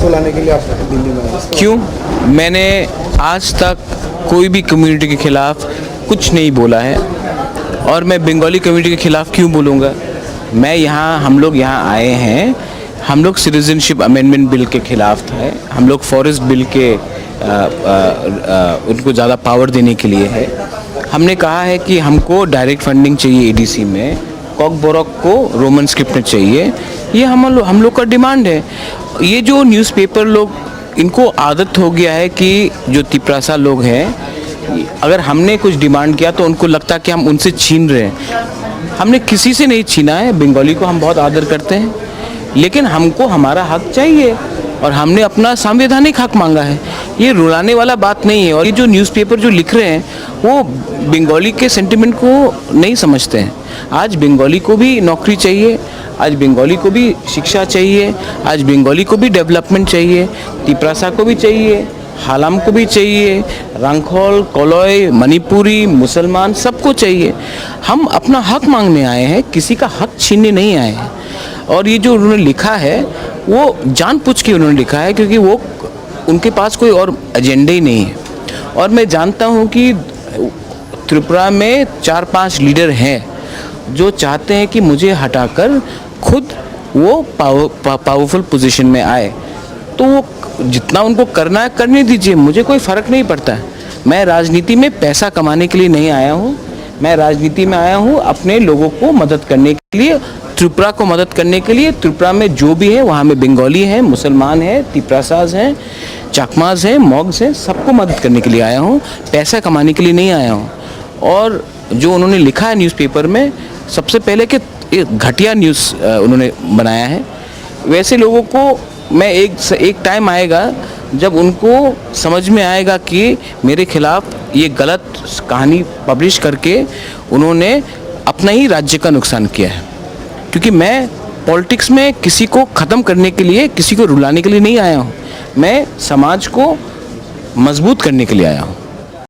को लाने के लिए आप दिल्ली में आए? क्यों? मैंने आज तक कोई भी कम्युनिटी के खिलाफ कुछ नहीं बोला है, और मैं बंगाली कम्युनिटी के खिलाफ क्यों बोलूँगा? हम लोग यहाँ आए हैं, हम लोग सिटीजनशिप अमेंडमेंट बिल के खिलाफ थे, हम लोग फॉरेस्ट बिल के उनको ज़्यादा पावर देने के लिए है। हमने कहा है कि हमको डायरेक्ट फंडिंग चाहिए एडीसी में, कॉकबोरॉक को रोमन स्क्रिप्ट में चाहिए। ये हम लोग का डिमांड है। ये जो न्यूज़पेपर लोग, इनको आदत हो गया है कि जो तिपरासा लोग हैं, अगर हमने कुछ डिमांड किया तो उनको लगता है कि हम उनसे छीन रहे हैं। हमने किसी से नहीं छीना है। बंगाली को हम बहुत आदर करते हैं, लेकिन हमको हमारा हक चाहिए और हमने अपना संवैधानिक हक मांगा है। ये रुलाने वाला बात नहीं है। और ये जो न्यूज़पेपर जो लिख रहे हैं वो बंगाली के सेंटिमेंट को नहीं समझते हैं। आज बंगाली को भी नौकरी चाहिए, आज बंगाली को भी शिक्षा चाहिए, आज बंगाली को भी डेवलपमेंट चाहिए, तिपरासा को भी चाहिए, हालाम को भी चाहिए, रंखोल, कोलोई, मणिपुरी, मुसलमान सबको चाहिए। हम अपना हक मांगने आए हैं, किसी का हक छीनने नहीं आए हैं। और ये जो उन्होंने लिखा है वो जानबूझ के उन्होंने लिखा है, क्योंकि वो उनके पास कोई और एजेंडा ही नहीं है। और मैं जानता हूँ कि त्रिपुरा में 4-5 लीडर हैं जो चाहते हैं कि मुझे हटाकर खुद वो पावरफुल पोजीशन में आए। तो वो जितना उनको करना है करने दीजिए, मुझे कोई फ़र्क नहीं पड़ता है। मैं राजनीति में पैसा कमाने के लिए नहीं आया हूँ, मैं राजनीति में आया हूँ अपने लोगों को मदद करने के लिए, त्रिपुरा को मदद करने के लिए। त्रिपुरा में जो भी है वहाँ में बंगाली हैं, मुसलमान हैं, तिपरासाज हैं, चकमाज हैं, मॉग्स हैं, सबको मदद करने के लिए आया हूँ, पैसा कमाने के लिए नहीं आया हूँ। और जो उन्होंने लिखा है न्यूज़पेपर में, सबसे पहले कि घटिया न्यूज़ उन्होंने बनाया है। वैसे लोगों को मैं एक टाइम आएगा जब उनको समझ में आएगा कि मेरे खिलाफ ये गलत कहानी पब्लिश करके उन्होंने अपना ही राज्य का नुकसान किया है। क्योंकि मैं पॉलिटिक्स में किसी को ख़त्म करने के लिए, किसी को रुलाने के लिए नहीं आया हूँ, मैं समाज को मजबूत करने के लिए आया हूँ।